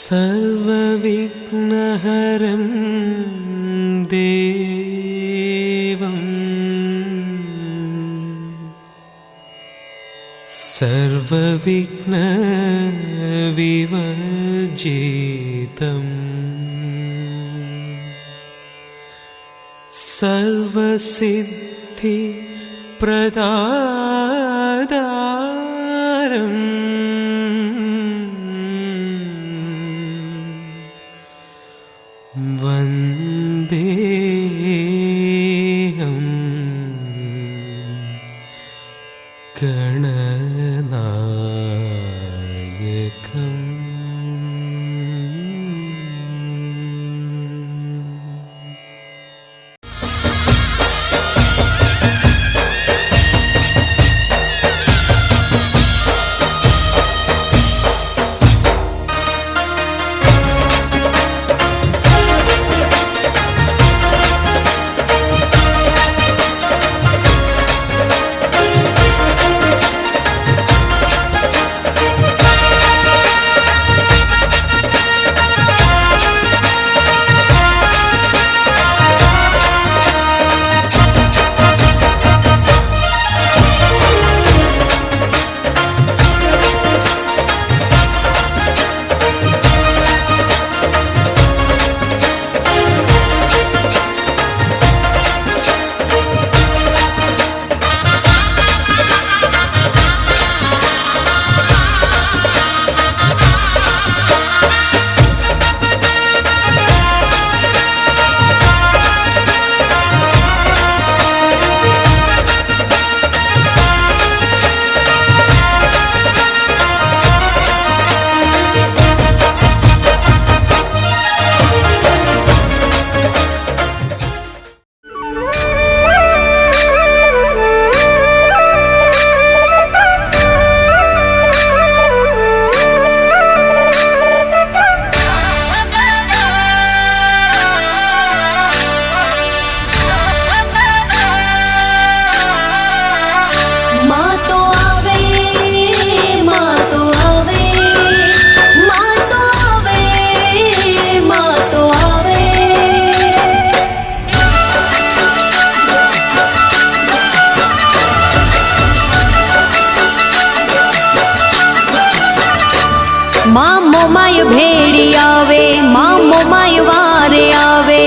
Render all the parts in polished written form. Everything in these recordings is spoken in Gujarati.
सर्वविघ्नहरं देवं सर्वविघ्नविवर्जितम् सर्वसिद्धिप्रदातारम् वन्देऽहं गणनायकम्। माँ मोमाय भेड़ी आवे, माँ मोमाय वारे आवे।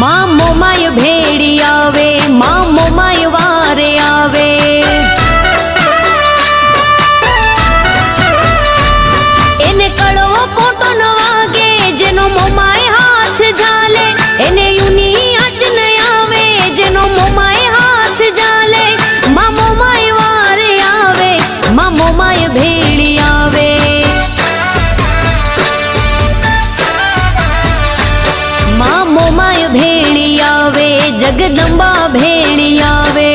माँ मोमाय भेड़ी आवे, माँ मोमाय वारे आवे। एने कड़वो कोटो न वागे, जेनो मोमाय हाथ झाले। एने यूनी आच न आवे, जेनो मोमाय हाथ झाले। माँ मोमाय वारे आवे, माँ मोमाय भेड़ी आवे। माँ मोमाय भेड़ी आवे, जगदम्बा भेड़ी आवे।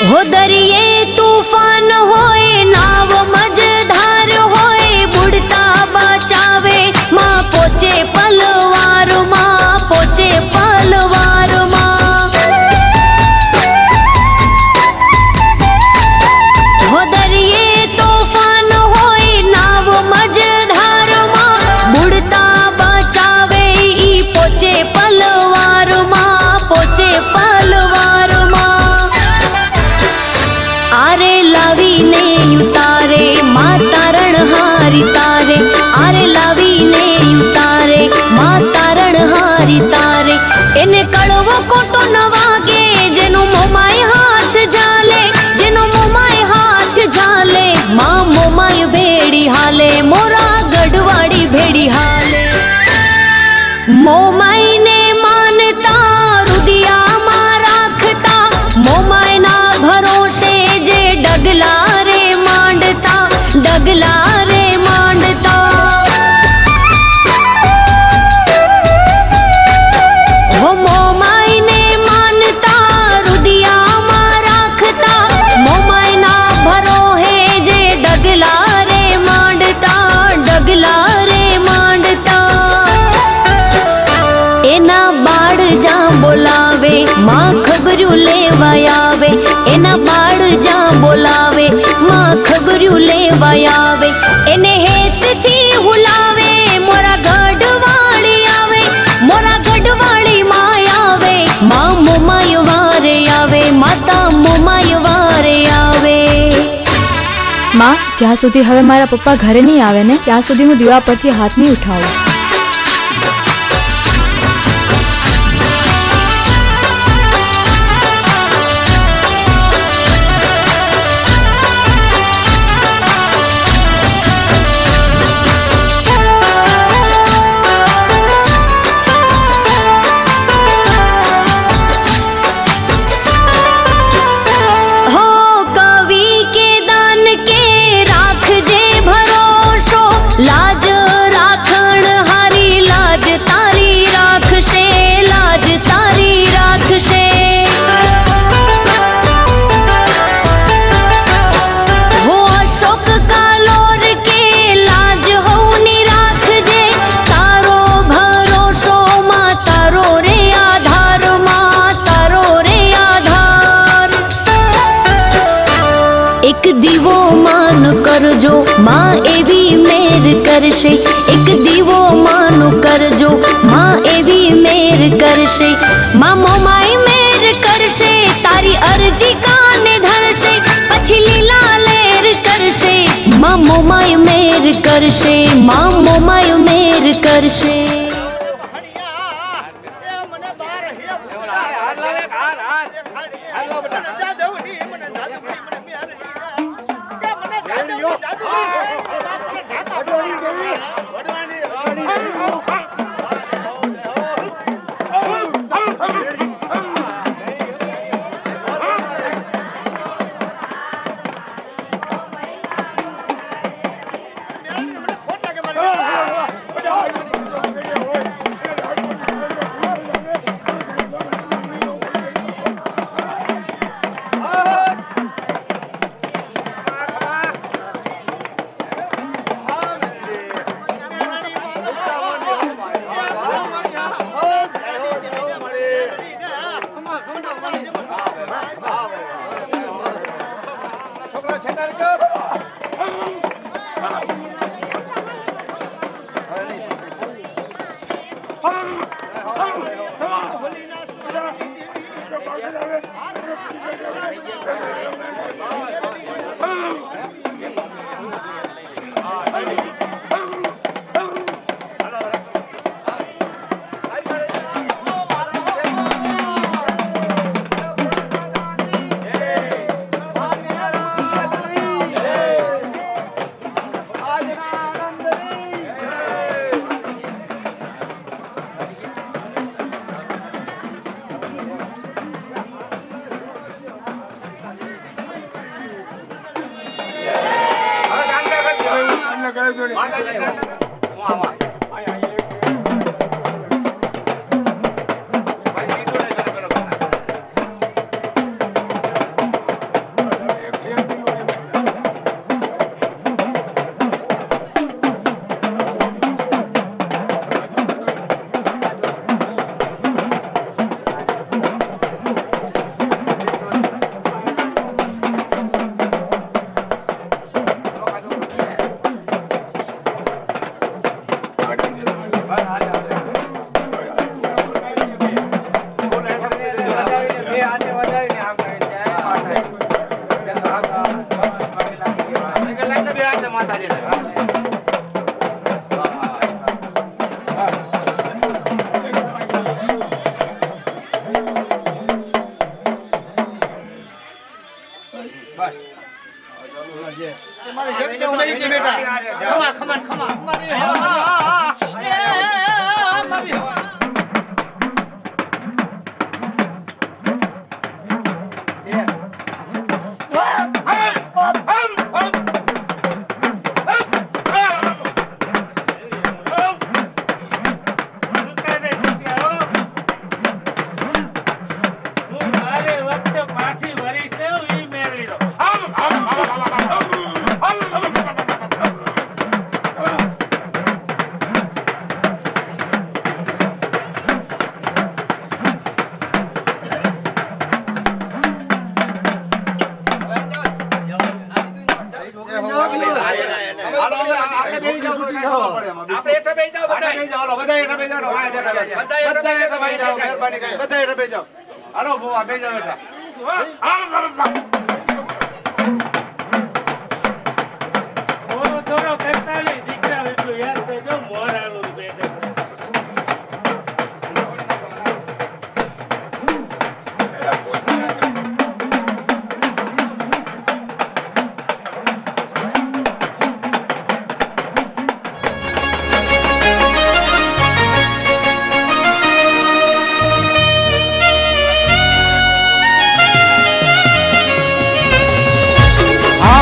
हो दरिये तूफान होए, नाव मझधार होए। बुड़ता बचावे, माँ पोचे पलवार, माँ पोचे पलवार। माँ हो दरिये तूफान होए, नाव मझधार। माँ बुड़ता बचावे, ई पोचे पलवार, माँ पोचे पलवार। माँ आरे लावी ने उतारे, माँ तारण हारी तारे। आरे लावी ने उतारे, माँ तारण हारी तारे। एने कड़वो कोटो न वागे, जेनो मोमाय हाथ झाले। जेनो मोमाय हाथ झाले, माँ मोमाय भेड़ी हाले। मोरा गढ़वाड़ी भेड़ी हाले। मोमाय ने मानता, रुदिया माँ राखता। मोमाय ना भरोसे जे डगला रे मांडता, डगला જીતવા આવે, એને હેતથી હુલાવે, મોરા ગઢવાળી આવે, મોરા ગઢવાળી માં આવે, માં મોમાય વારે આવે, માતા મોમાય વારે આવે. માં, જ્યાં સુધી હવે મારા પપ્પા ઘરે નહીં આવે ને ત્યાં સુધી હું દીવા પરથી હાથ નહીં ઉઠાવું. લાજ રાખણ હારી, લાજ તારી રાખશે, લાજ તારી રાખશે. હો અશોક કાલોર કે લાજ હોની રાખજે, તારો ભરોસો માં તારો રે આધાર, માં તારો રે આધાર. એક દીવો માન કરજો, માં એવી મેર કરશે, એક દીવો માનો કરજો, માં એવી મેર કરશે, માં મોમાઈ મેર કરશે, તારી અરજી કાને ધરશે, પછી લીલા લેર કરશે, માં મોમાઈ મેર કરશે, માં મોમાઈ મેર કરશે.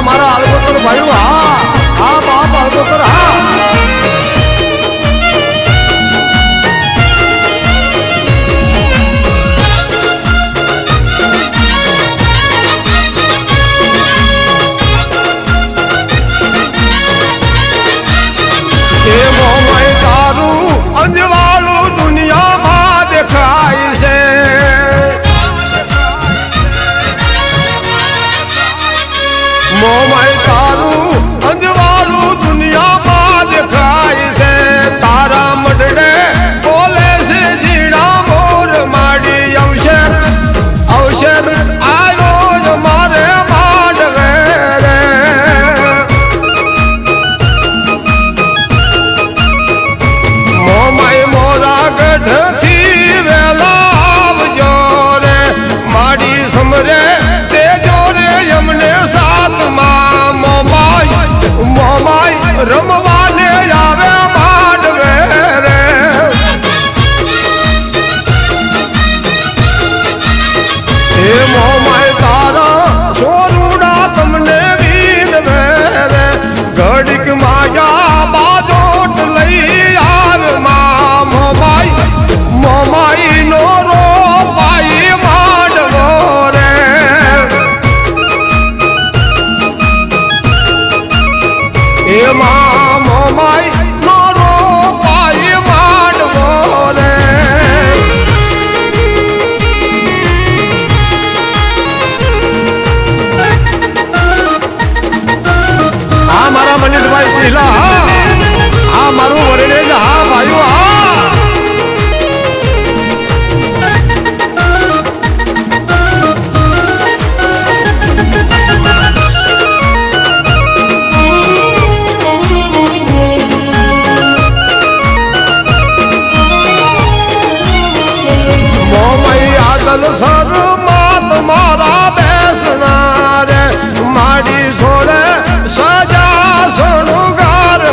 મારા આલગોતર ભાઈઓ હા બાપ આલગોતર હા એ મોમય તારું અંજવાળું દુનિયામાં દેખાય છે મોમય તારું અંજવાળું દુનિયામાં દેખાય છે તારા મઢડે બોલે છે ઝીણા મોર માડી અવસર અવસર આવ્યો જ મારે માંડવે રે મોમય મોરા ગઢથી વેલા આવજો રે માડી સમરે તેજો રે યમને સાથમાં મોમાય રમવાને આવે માંડવે રે એ મોમાય તારા સોરુડા તમને બીનવે રે ઘડીક માયા બાજોટ લઈ આવે માં મોમાય નો રો પાઈ માંડવો રે એમાં મોમાય નો રો પાઈ માંડવો રે આ મારા મનીષભાઈ સિલા આ મારું વરણેજ હા ભાઈઓ હા સર માત મારા બેસનાર માડી છોડે સજા સણુગાર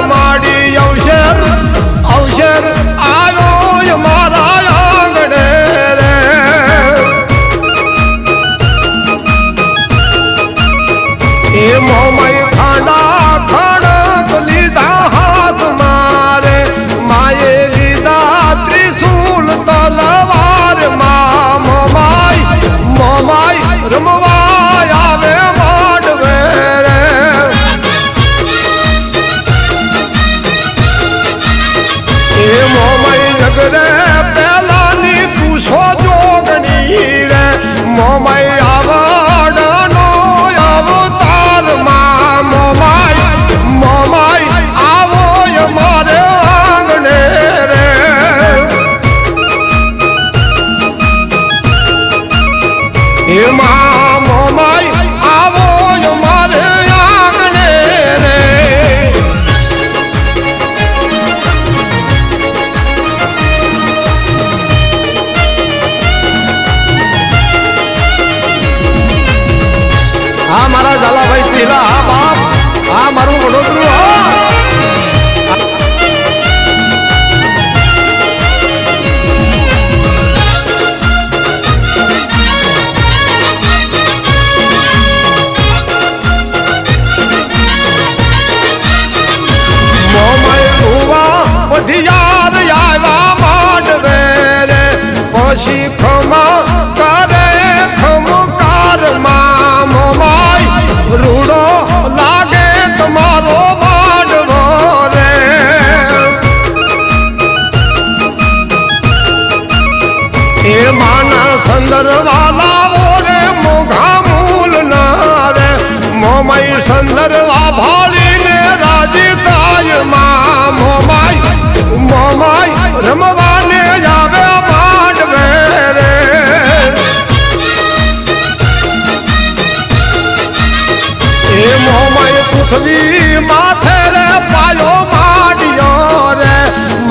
માથે રે પાયો માડ્યો રે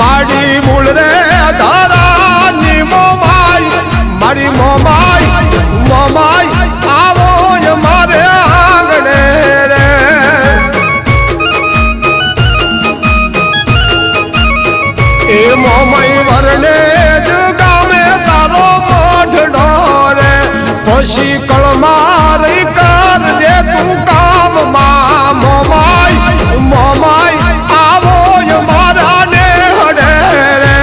માડી મૂળ રે ધરાની મોમાઈ મારી મોમાઈ આવો મારે આંગણે રે એ મોમાઈ વરણે જ ગામે તારો મોઢડો રે પછી કળમારી કરજે તું કામમાં મોમાઈ આવો મારા નેહડે રે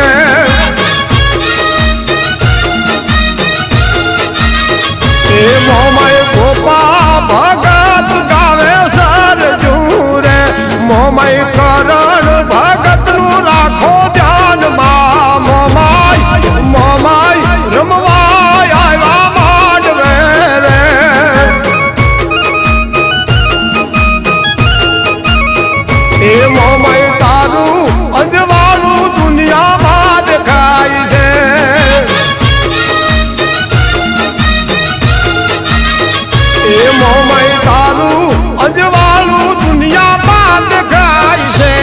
એ મોમાઈ ગોપા ભગત ગાવે સરજુ રે મોમાઈ કરણ ભગત નું રાખો ધ્યાનમાં મોમાઈ રમવા આવ્યા માંડવે રે એ મોમાઈ તારું અંજવાળું દુનિયામાં દેખાય છે એ મોમાઈ તારું અંજવાળું દુનિયામાં દેખાય છે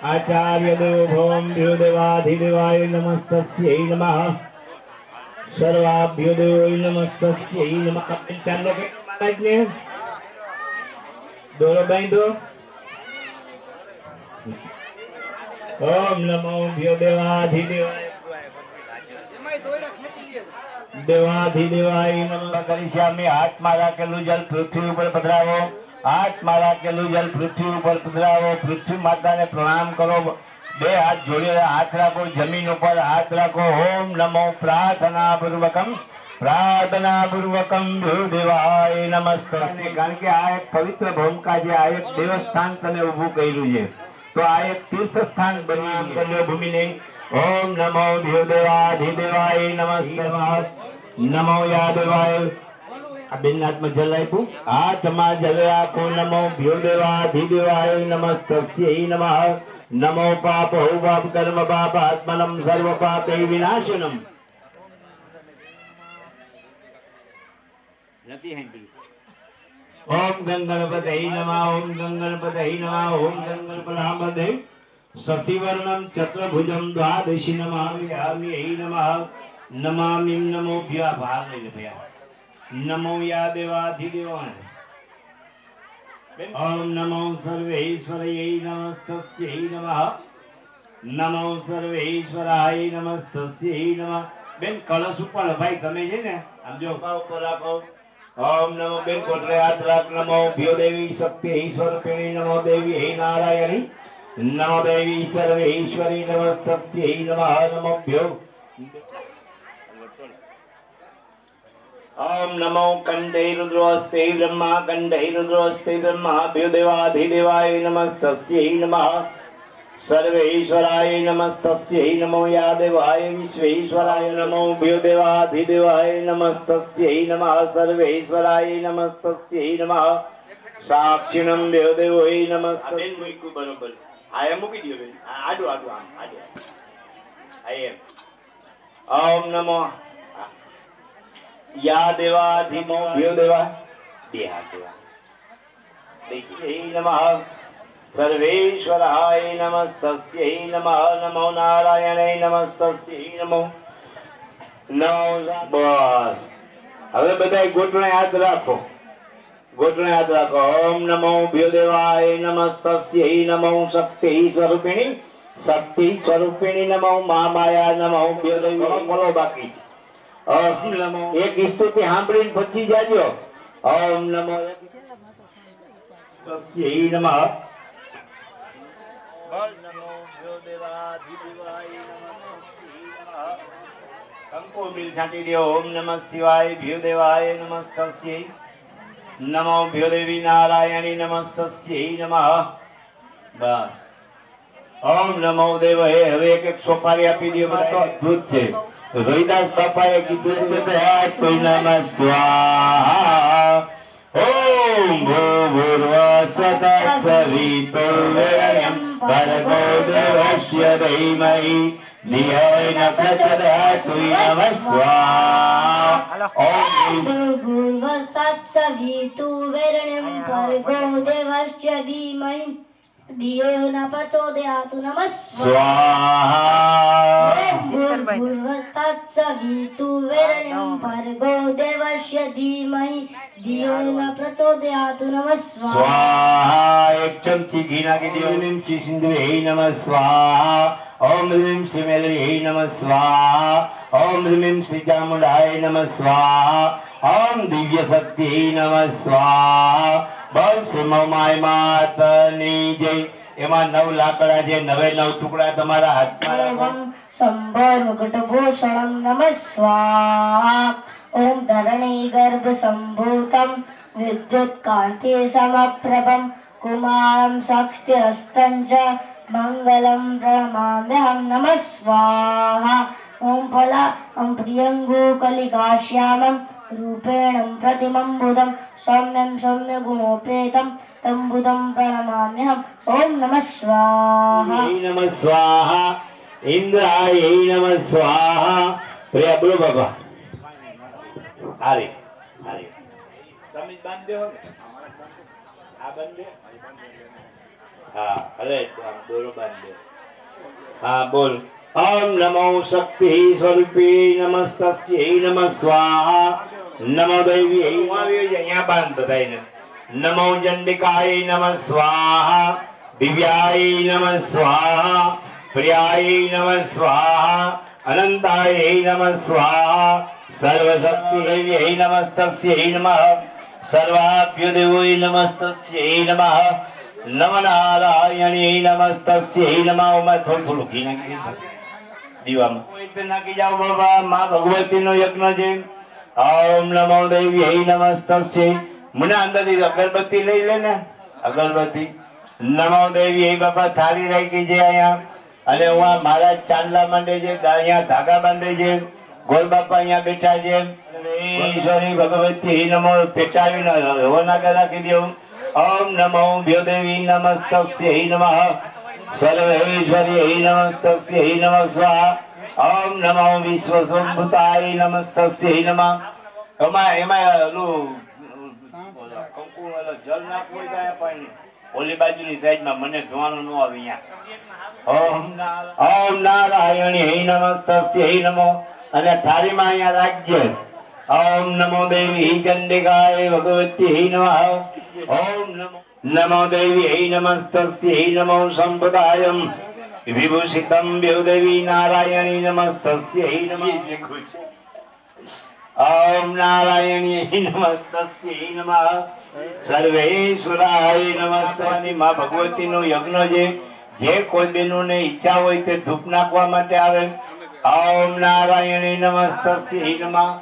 आचार्य देवोभ्यो देवाधिदेवाय नमस्तस्यै नमः सर्वाभ्यो देवो नमस्तस्यै नमः। चांदो के महाराज ने दोनों बांधो। ओम नमो भ्यो देवाधिदेवाय देवाधिदेवाय नमः। करिष्यामि। हाथ मारा केलू जल पृथ्वी ઉપર પધરાવો। हाथ मारा केलू जल पृथ्वी ઉપર પધરાવો। पृथ्वी माता ने प्रणाम करो। બે હાથ જોડીને હાથ રાખો। જમીન ઉપર હાથ રાખો। ઓમ નમો પ્રાર્થના પૂર્વકમ દેવાય નમસ્તે। કારણ કે આ એક પવિત્ર ભૂમિકા છે, આ એક દેવસ્થાન તમે ઊભું કર્યું છે, તો આ એક તીર્થ સ્થાન બની કર્યો ભૂમિને। ઓમ નમો દેવાધિદેવાય નમસ્તે। નમો યાદેવાય। આ બેનનાથમાં જલ આપ્યું, હાથમાં જલ રાખો। નમો દેવાધિદેવાય નમસ્તસ્यै નમઃ। नमो पाप हो पाप कर्म पाप आत्मनम सर्व पापे विनाशनम। ओम गंगणपतये नमः। ओम गंगणपतये नमः। ओम गंगणपताम्बरे शशिवर्णम चतुर्भुजम द्वादशी नमामि नमः। नमामि नमो भ्या भाग भैया। नमो या देवाधिदेवाय। ओम नमो सर्वेश्वरये नमस्तस्यै नमः। नमो सर्वेश्वराय नमस्तस्यै नमः। बेन कलश ऊपर भाई તમે છે ને આમ જો ઉપર રાખો। ओम नमो बेन કોટરે હાથ રાખ। नमो भ्यो देवी शक्ति ईश्वरपिणी। नमो देवी हे नारायणी। नमो देवी सर्वेश्वरी नमस्तस्यै नमः। नमो भ्यो। ओम नमो कंठे रुद्रोस्ते ब्रह्मा कंठे रुद्रोस्ते ब्रह्मा भ्यो देवाधिदेवाय नमस्तस्यै नमः। सर्वेश्वराय नमस्तस्यै नमो यादेवाय विश्वेश्वराय। नमो भ्यो देवाधिदेवाय नमस्तस्यै नमः। सर्वेश्वराय नमस्तस्यै नमः। साक्षिणं भ्यो देवोय नमस्ते। बेन મૂક્યું બરોબર। આ મૂકી દો બેન। આડું આડું આમ આડું આયે। ओम नमो या देवाधिमो भ्यो देवा देहा देवा देखिए नमः। सर्वेश्वराय नमस्तस्यै नमः। नमो नारायणे नमस्तस्यै नमो नमो। बस હવે બધાય ઘૂંટણે હાથ રાખો। ઘૂંટણે હાથ રાખો। ઓમ નમો ભ્યો દેવાય નમસ્તસ્यै નમો શક્તિ સ્વરૂપિણી શક્તિ સ્વરૂપિણી નમો મહામાયા નમો ભ્યો દેવી। બોલો બાકી ओम नमो एक स्तुति सांभळीने પછી જાજો। ओम नमो तस्यै नमः। बोल नमो भ्यो देवाधिदेवाय नमस्तस्यै नमः। कंको मिल छाटी दियो। ओम नमः शिवाय भ्यो देवाय नमस्तस्यै नमो भ्यो देवी नारायणी नमस्तस्यै नमः। बस ओम नमो देव हे। હવે એક એક સોપારી આપી દિયો। બધા તો અદ્ભુત છે। રોહિદાસ બાપાએ કીધું છે કે કોઈ નમઃ સ્વાહા। ઓમ ભૂર્ભુવઃ સવિતુર્વરેણ્યં ભર્ગો દેવસ્ય ધીમહિ ધિયો ન પ્રચોદયાत्। નમઃ સ્વાહા। ઓમ भूर्भुवः सवितुर्वरेण्यं भर्गो देवस्य धीमहि धियो न प्रचोदयात्। नमः स्वाहा। भूर्भुवः सवितुर्वरेण्यं भर्गो देवस्य धीमहि धियो न प्रचोदयात्। नमः स्वाहा। एक चमची घी नाखी दियो। ओम श्री सिंधुवे नमः स्वाहा। ओम ह्रीं श्री मेलड़ी नमः स्वाहा। ओम ह्रीं श्री चामुंडाय नमः स्वाहा। ओम दिव्य शक्ति नमः स्वाहा। बोल श्री माय मातनी जय। एमा 9 लाकड़ा जे 9 टुकड़ा તમારા હાથમાં રાખો। संभर्मघटभूषणं नमः स्वाहा। ओम धरणी गर्भ संभूतं विद्युत कांति समप्रभं कुमारं शक्ति हस्तं च मंगलं प्रणमाम्यहं। नमः स्वाहा। ओम फला ओम प्रियंगो कलिकाश्यामं रूपेण प्रतिमं बुधं सौम्यं सौम्य गुणोपेतं तं बुधं प्रणमाम्यहम्। ओम नमः स्वाहा। नमः स्वाहा। इंद्राय नमः स्वाहा। प्रिया बोलो बाबा। अरे अरे તમે બાંધ્યો हाँ अरे दोनों बांध दे हाँ बोल ओम नमो शक्ति स्वरूपी नमस्तस्यै नमः स्वाहा नमो देवी यहाँ बांध बताइए नमो चंडिकाय नमः स्वाहा दिव्याय नमः स्वाहा प्रियाय नमः स्वाहा अनंताय नमः स्वाहा सर्वशक्तिदेव्यै नमस्तस्यै नमः सर्वाभ्यो देवै नमस्तस्यै नमः नमनारायणी नमस्तस्यै नमः मैं થોડું ઘી નાખી દીવામાં કોઈ નાખી જાઓ બાબા માં ભગવતીનો યજ્ઞ છે ઓમ નમો દેવ્यै નમસ્તસ્यै મને અંદરથી અગરબત્તી લઈ લે ને અગરબત્તી નમો દેવ્यै બાબા થાળી રાખી છે અહીંયા અને હું મારા ચાંદલા માંડે છે અહીંયા ધાગા બાંધે છે ગોળ બાપા અહીંયા બેઠા છે ઈશ્વરી ભગવતી નમો પેટાવી હવના રાખી દઉં ओम नमो भ्योदेवी नमस्तस्यै नमः सर्वेश्वर्यै नमस्तस्यै नमः स्वाहा ओम नमो विश्वसंभूताय नमस्तस्यै नमः एमा ओलू कंकु वाला जल नाखવું હોય પાણી ઓલી બાજુની સાઈડમાં મને ધોવાનું ન આવે અહીંયા ઓમ નારાયણી નમસ્તસ્यै નમો અને થાળીમાં અહીંયા રાખજે ओम नमो देवी चंडिकाय भगवती नमः ओम नमो देवी नमस्तस्यै नमो संपदायं विभूषितं देवी नारायणी नमस्तस्यै नमः ओम नारायणी नमस्तस्यै नमः सर्वेश्वराय नमस्ते मां भगवती नो यज्ञ जे कोई बेनो ने इच्छा होय ते धूप नाखवा माटे आवे ओम नारायणी नमस्तस्यै नमः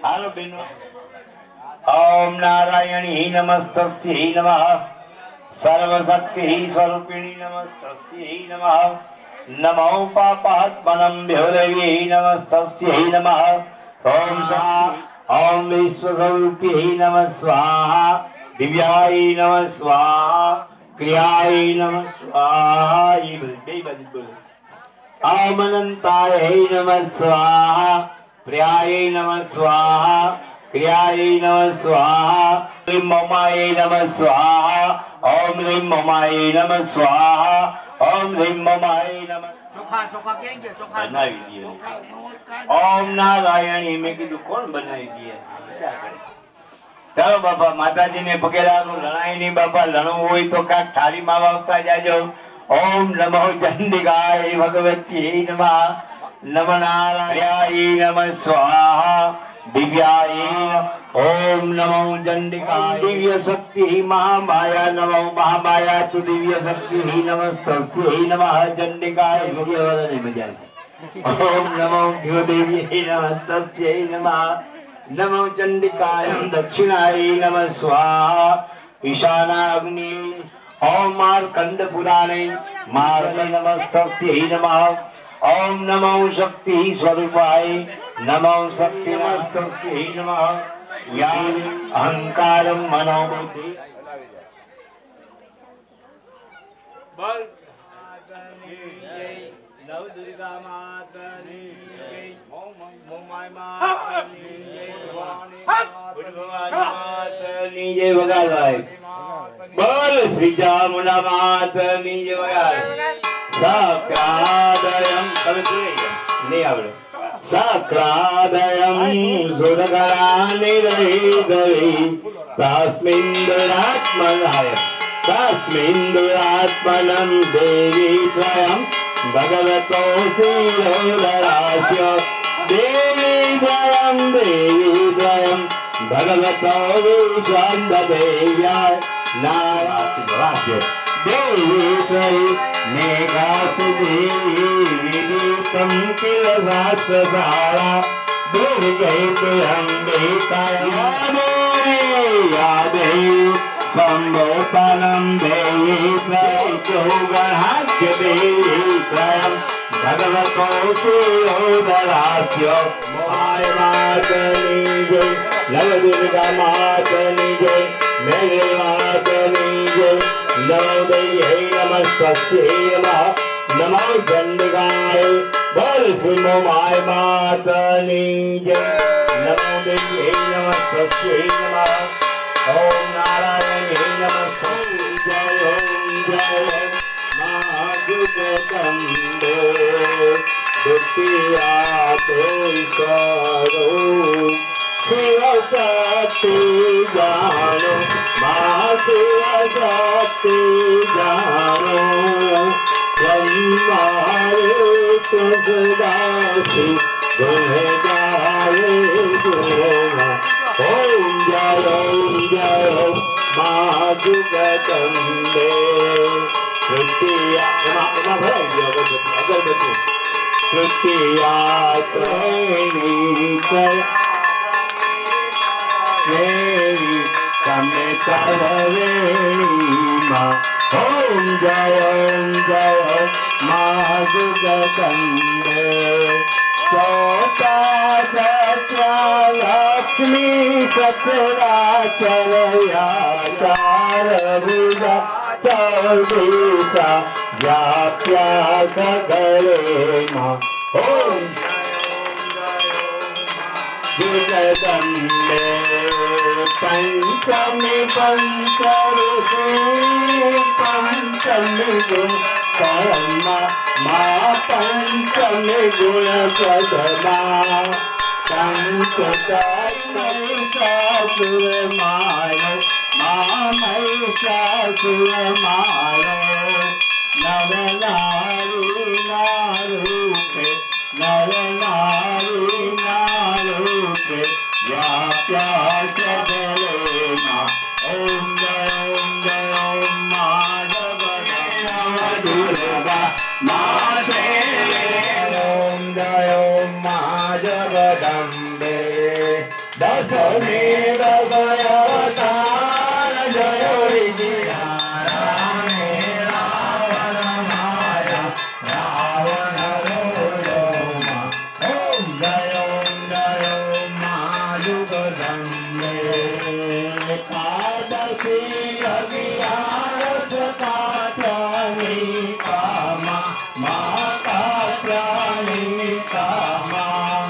हालो बेनो ओम नारायणी नमस्तस्यै नमः सर्वशक्ति स्वरूपिणी नमस्तस्यै नमः नमो पापात्मनं भ्योदेवी नमस्तस्यै नमः ओम ओम विश्वस्वरूपिणी नमः स्वाहा दिव्याय नमः स्वाहा क्रियाय नमः स्वाहा ओम अनंताय नमः स्वाहा प्रियाय नमः स्वाहा क्रियाय नमः स्वाहा ह्रीं ममाय नमः स्वाहा ओम ह्रीं ममाय नमः स्वाहा ओम ह्रीं ममाय नमः बनावी दिए ओम नारायणी में कीधुं कोण बनावी दिए चलो बापा माताजी ने पगे लागू लणाई नहीं बापा लणू होय तो काक थाली में वावता जाजो ओम नमो चंडिकाय भगवती नमः नमनारायणाय नमः स्वाहा दिव्याय ओम नमो चंडिकाय दिव्य शक्ति महामाया नमो महामाया तु दिव्य शक्ति नमस्तस्यै नमः चंडिकाय ओम नमो भ्योदेवी नमस्तस्यै नमः नमो चंडिकाय दक्षिणाय नमः स्वाहा ईशानाग्नि ओम मार्कंड पुराणे मार्ग नमस्तस्यै नमः ओम नमो शक्ति स्वरूपाय नमो शक्ति नमस्तस्यै नमः या अहंकारं मनोबुद्धि बोल नव दुर्गा माता की जय मोमाय माता की जय भवानी माता की जय वगाड़ बोल श्री चामुंडा माता की जय वगाड़ साक्रादयं नहीं आवड़े साक्रादयं सुरगरानिरहितै तस्मिन् दुरात्मनं देवी त्वयं भगवतो श्रीरोदरास्य देवी त्वयं भगवतो विश्वदेव्याय नारायण देवी त्वयि मेघासुदेवी विदितं किल शास्त्रसारा दुर्गै त्र्यम्बिकाया देवी सम्भोपानं देवी त्रैचौगणाख्य देवी त्रयं भगवतो श्रीरोदरास्य माय मातनी जय नवदुर्गा मातनी जय मेघे मातनी जय नमो देव्यै नमस्तस्यै नमः नमो चंडिकाय बोल श्री मोमाय मातनी जय नमो देव्यै नमस्तस्यै नमः ઓમ નારાયણ નમસ્તે જય મહાજગદંબે દ્વિતીયા તે કરો શિવ શક્તિ જાણો મા શિવ શક્તિ જાણો બ્રહ્મારે તુજદાસી ગુણ ગાય ગુણ ઓમ જય મા જગદંબે તૃતીયા એમાં ભરાઈ ગયો અગરબત્તી તૃતીયા ત્રૈણી તમે ચરવેણીમાં ઓમ જય મા જગદંબે ચોથા સત્યા લક્ષ્મી સચરાચરયા ચાર ભુજા ચૌદિશા વ્યાપ્યા સગળેમાં ઓમ જગદંબે પંચમી પંચરુષી પંચમી ગુણ પરમા મા પંચમી ગુણ પદમા પંચતાત્મૈષાસુર મારો મા મૈષાસુર મારો નરનારી નારૂપે નરનારી નારૂપે વ્યાપ્યા સગલેમાં ઓમ જય મા જગદંબા મા ઓમ જય મા જગદંબે દશમે દશયતાર જય વિજયારામે રાવણ માયા રાવણ રોમા ઓમ જય મા જગદંબે એકાદશી અગિયારસ કાત્યાયની કામા મા કાત્યાયની કામા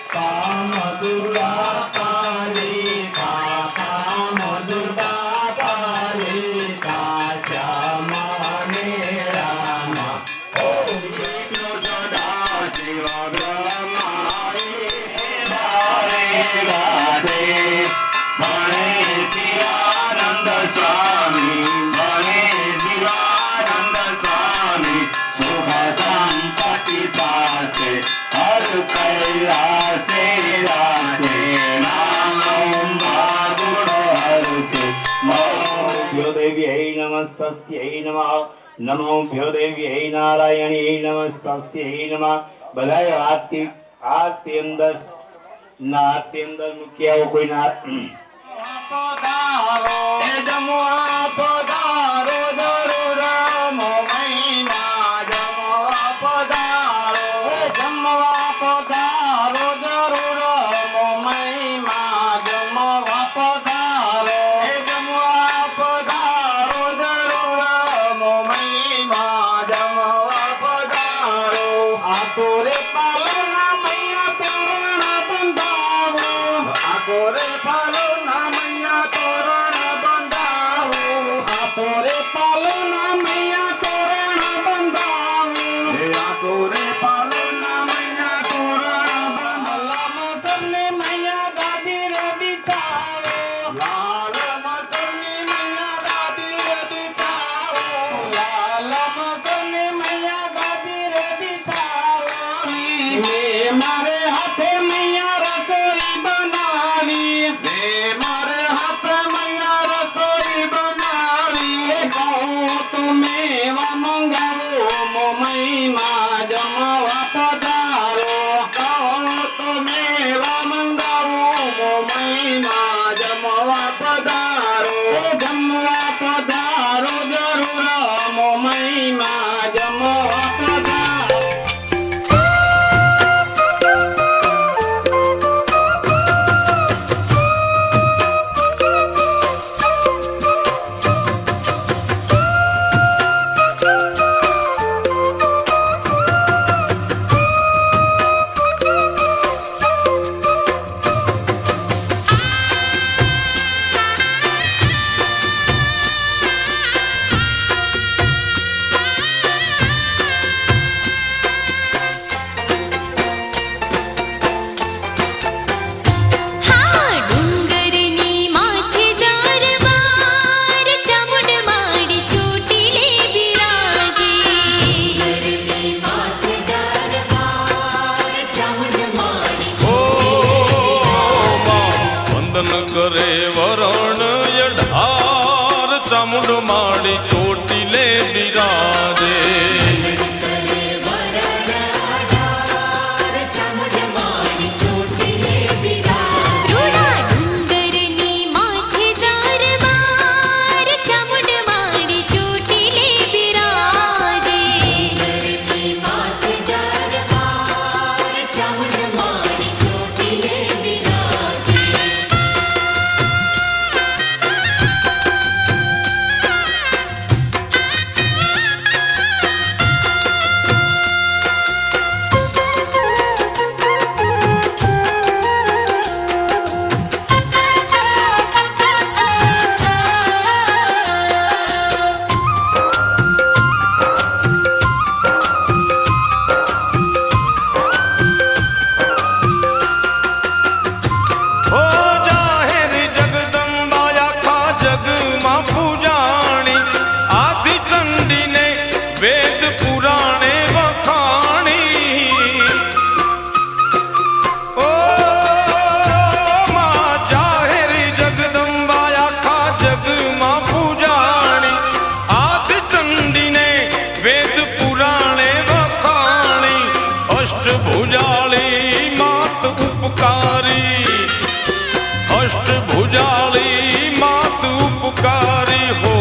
કામ દુર્ગા કાલિકા કામ દુર્ગા કાલિકા શ્યામા ને રામા ઓમ વિષ્ણુ સદા શિવ બ્રહ્માય રાધે રાધે ભણે શિવાનંદ સ્વામી ભણે શિવાનંદ સ્વામી શુભ સંપત્તિ પાસે હર કૈલાસે રાધે નામ ભાગુડો હરસે નમો દેવ્यै નમસ્તસ્यै નમઃ નમો ભ્યો દેવ્यै નારાયણ્यै નમસ્તસ્यै નમઃ બધાએ આરતી અંદર મૂકી આવો કોઈ ના પધારો એ જમવા પધારો જરૂર મોમૈના જમવા પધારો એ જમવા પધારો જરૂર મોમૈના જમવા પધારો એ જમવા પધારો જરૂર મોમૈના જમવા પધારો આતોરે પાલના મૈયા તોરણ બંધાવો આતોરે પાલના મૈયા તોરણ બંધાવો આતોરે પાલના મૈયા તોરણ બંધાવો આતોરે પાલના મૈયા તોરણ બંધાવો તમને મૈયા ગાદી રે બિચારો વરણ યઢાર ચામુંડ માડી ચોટીલે બિરાજે અષ્ટભુજાળી માત ઉપકારી હો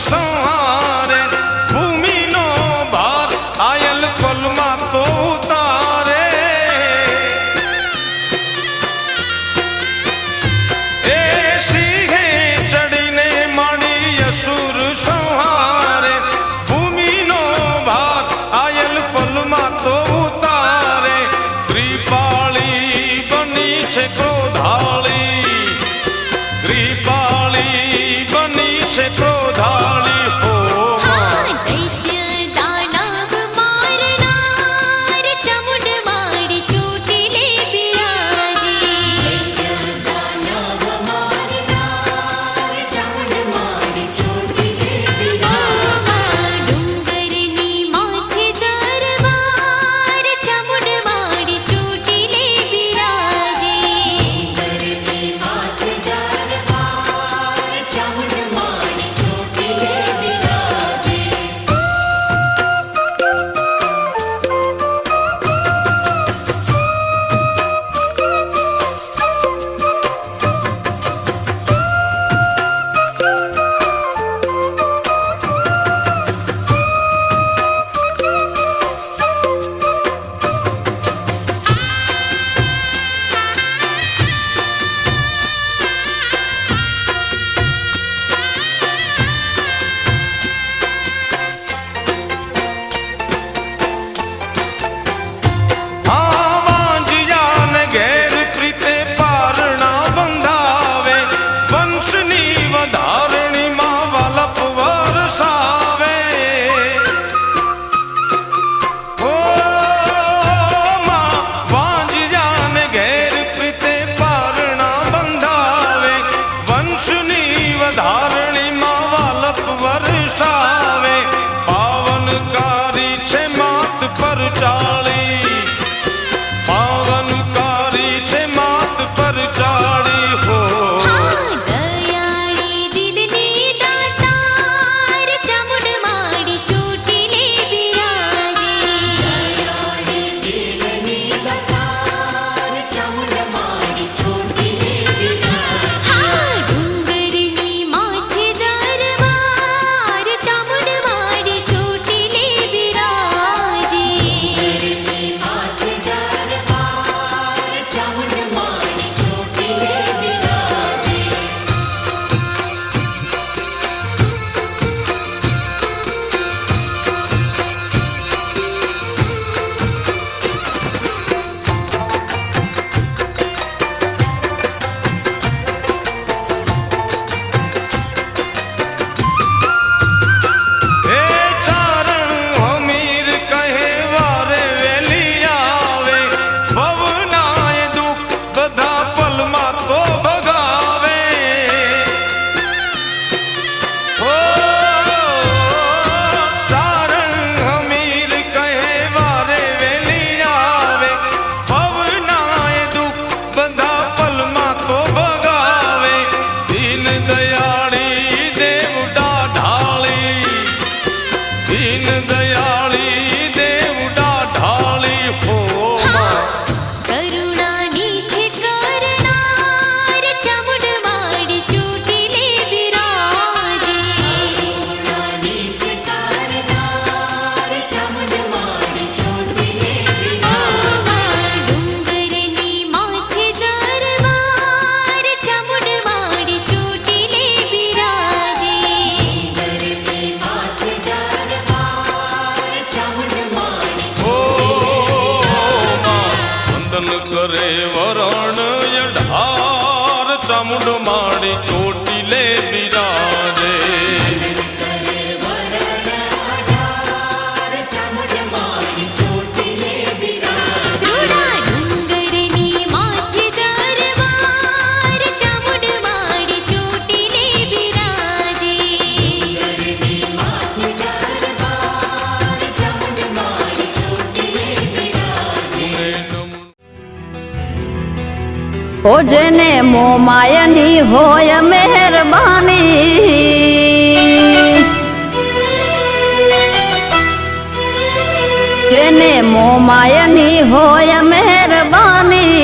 સંહારે ભૂમિનો ભાર આયલ પલમાં તો ઉતારે એ સિંહે ચડીને માડી અસુર સંહારે ભૂમિનો ભાર આયલ પલમાં તો ઉતારે કૃપાળી બની છે ક્રોધાળી કૃપાળી બની છે ક્રોધાળી કરે વરણ યઢાર ચામુંડ માડી ચોટીલે બિરાજે ઓ જેને મોમાયની હોય મહેરબાની, જેને મોમાયની હોય મહેરબાની,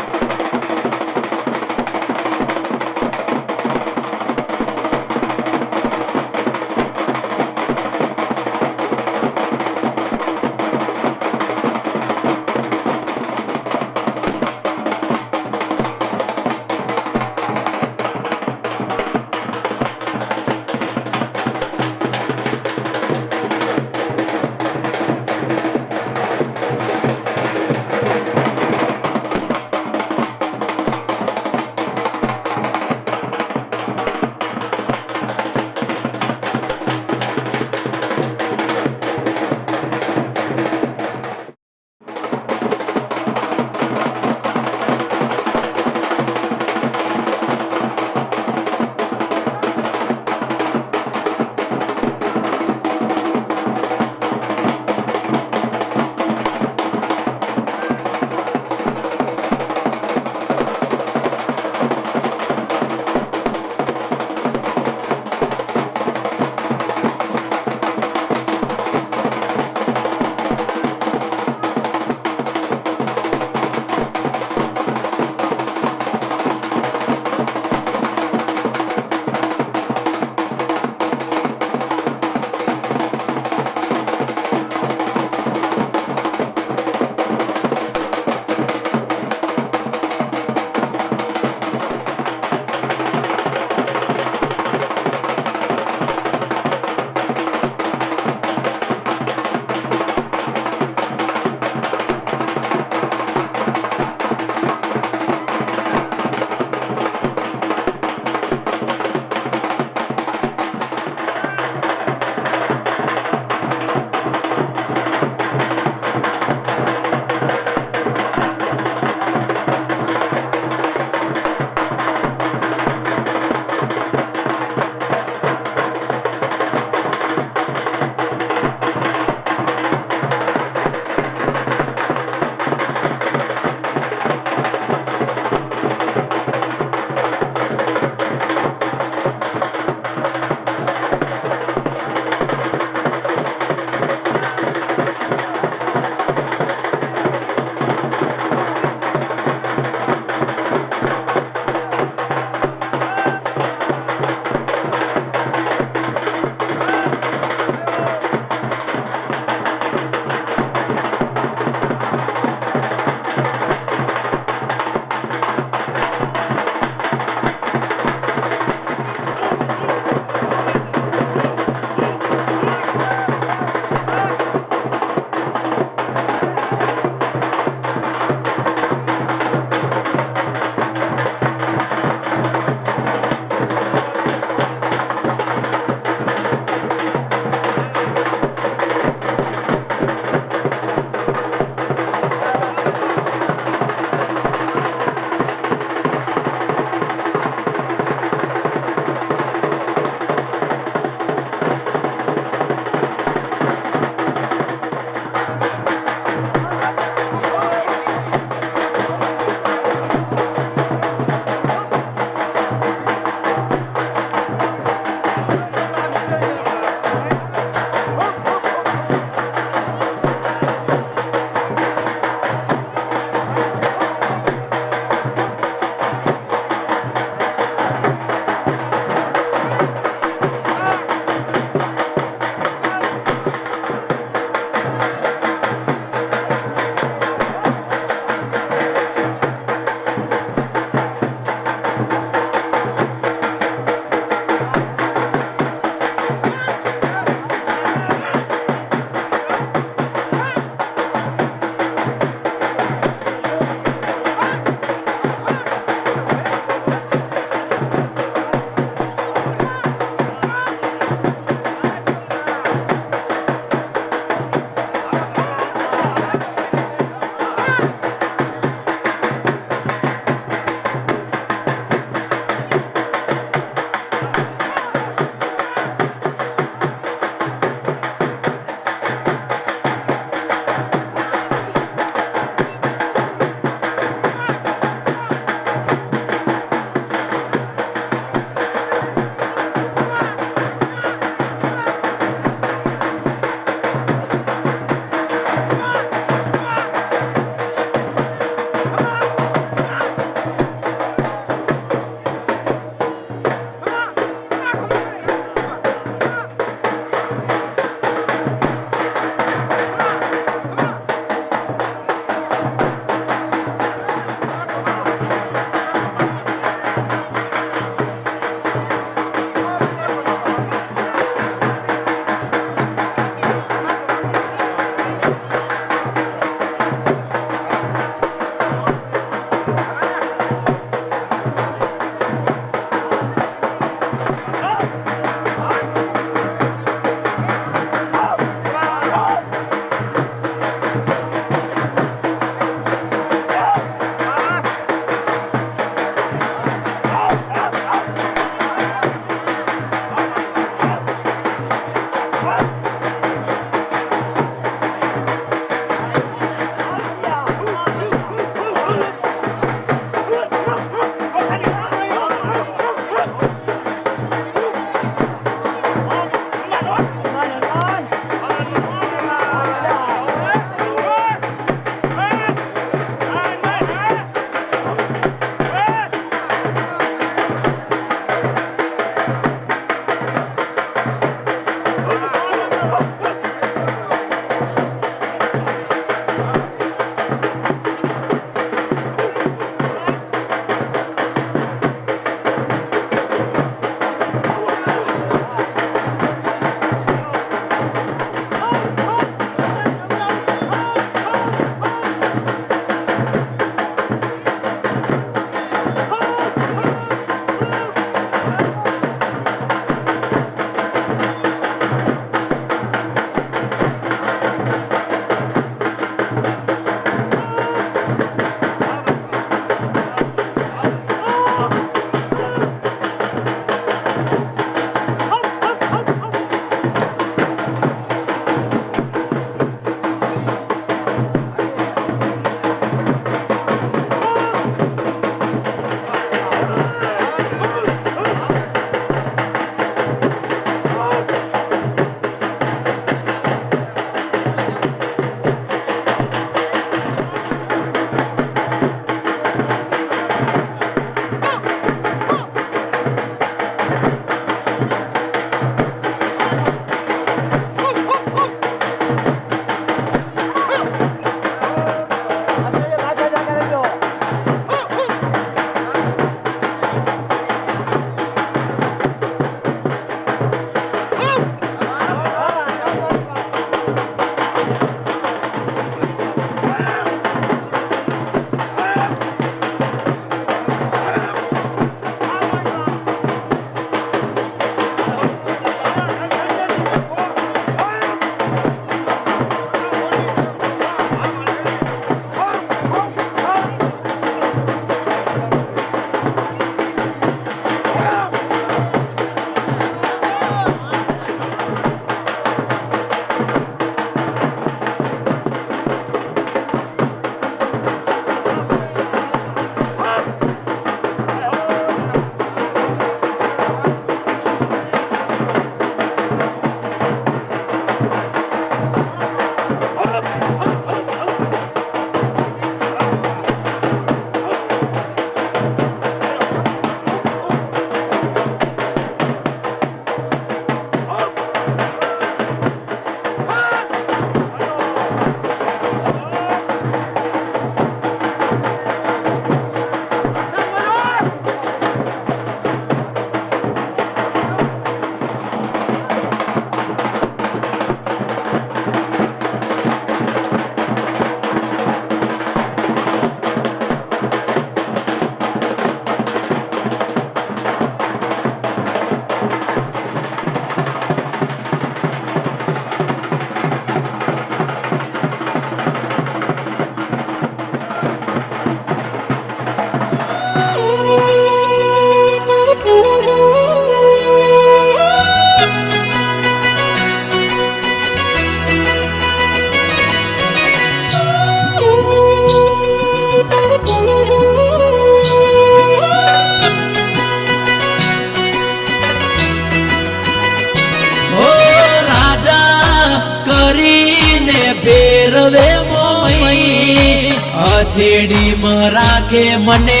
ફેરવે મોમઈ હથેળીમાં રાખે મને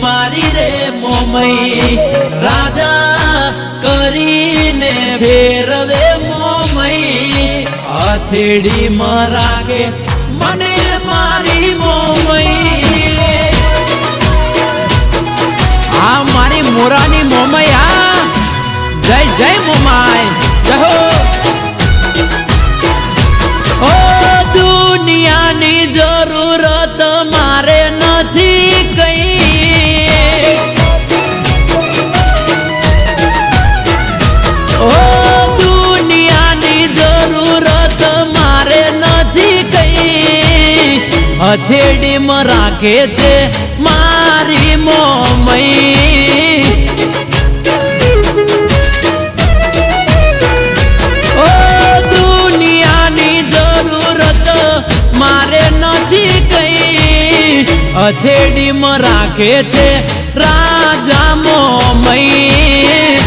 મારી રે મોમઈ રાજા કરીને ફેરવે મોમઈ હથેળીમાં રાખે મને મારી મોમઈ આ મારી મોરાની મોમઈ આ જય જય મોમાઈ જય હો ઓ દુનિયાની જરૂરત મારે નથી કઈ ઓ દુનિયાની જરૂરત મારે નથી કઈ હથેળીમાં રાખે છે મારી મોમઈ ઓ દુનિયાની જરૂરત મારે નથી કઈ હથેળીમાં રાખે છે રાજા મોમઈ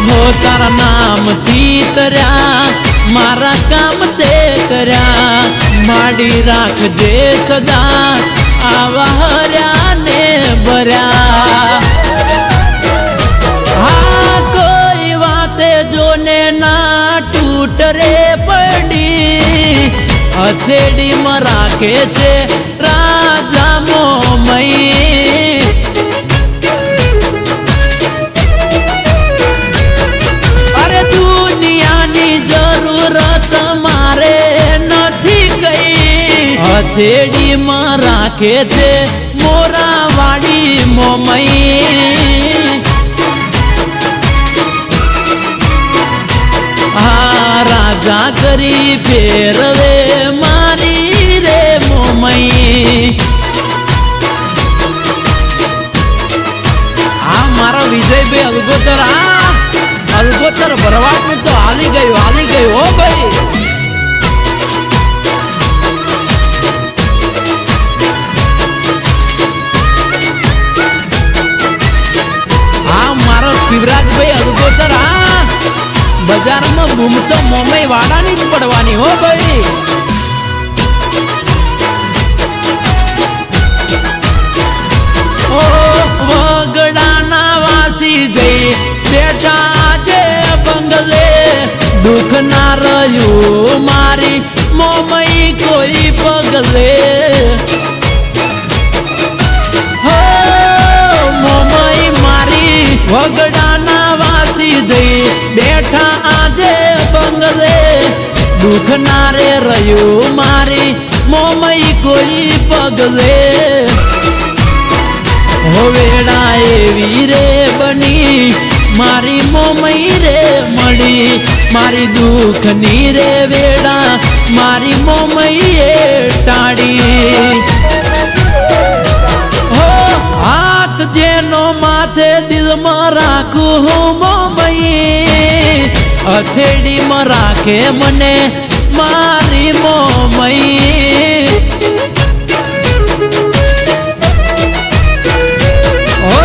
હો તારા નામથી તર્યા મારા કામ તે કર્યા માડી રાખજે સદા આવા હર્યા ને ભર્યા હા કોઈ વાતે જોને ના તૂટ રે પડી હથેળીમાં રાખે છે રાજા મોમઈ અરે દુનિયાની જરૂરત મારે નથી કઈ હથેળીમાં રાખે છે મોરા વાડી મોમઈ આ રાજા કરી ફેરવે મારી રે મોમઈ આ મારા વિજયભાઈ અલગોતર અલગોતર ભરવાડ નું તો હાલી ગયું હો ભાઈ આ મારો શિવરાજભાઈ અલગોતર બજારમાં બૂમ તો મોમઈ વાળાની જ પડવાની હો ભાઈ ઓ વગડાના વાસી જઈ બેઠા જે બંગલે દુઃખ ના રહ્યું મારી મોમઈ કોઈ પગલે હો મોમઈ મારી વગડાના વાસી જઈ બેઠા આજે બંગલે દુઃખ ના રે રહ્યું મારી મોમઈ કોઈ પગલે હોવેડા એવી રે બની મારી મોમઈ રે મળી મારી દુઃખની રે વેડા મારી મોમઈ એ ટાળી હો હાથ જેનો માથે દિલમાં રાખું હું મોમઈ હથેળીમાં રાખે મને મારી મોમઈ ઓ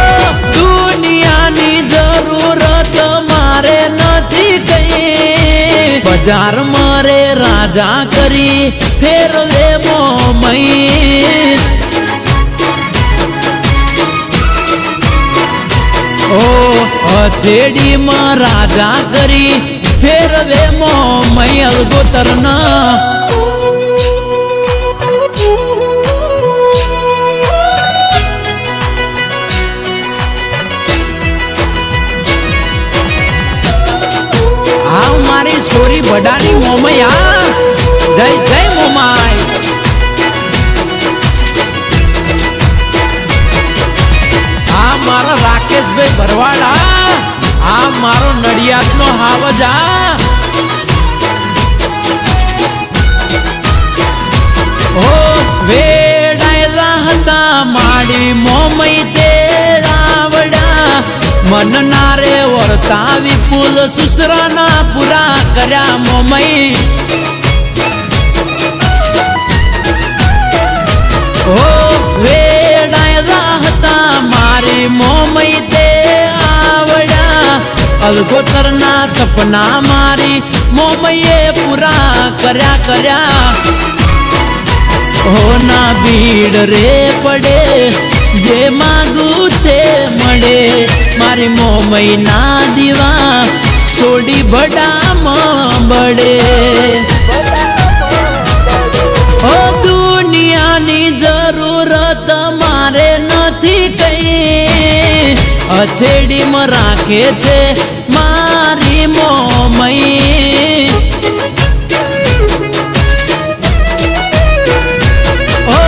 દુનિયાની જરૂરત મારે નથી કઈ બજાર મારે રાજા કરી ફેરવે મોમઈ ઓ હથેળીમાં રાજા કરી ફેરવે મોમઈ અલગોતર ના આ મારી સોરી બડાની મોમઈ આ જય જય મોમાઈ આ મારા રાકેશભાઈ ભરવાડા આ મારો નડિયાદ નો હાવજા ઓ વેડાયેલા હતા માડી મોમઈ તે રાવડા મન ના રે વર્તા વિપુલ સુસરાના પૂરા કર્યા મોમઈ ઓ વેડાયેલા હતા મારી મોમઈ તે આવડા અલગોતરના સપના મારી મોમયે પૂરા કર્યા હોના ભીડ રે પડે જે માગું તે મળે મારી મોમયના દીવા સોડી ભડામાં બળે ઓ દુનિયાની જરૂરત મારે નથી કઈ હથેળીમાં રાખે છે મારી મોમઈ ઓ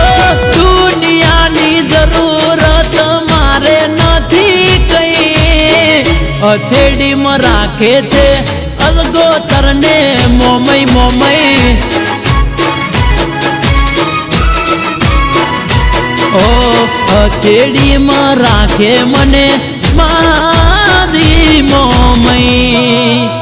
દુનિયાની જરૂરત મારે નથી કઈ હથેળીમાં રાખે છે અલગોતરને મોમઈ ઓ હથેળીમાં રાખે મને મારી મોમઈ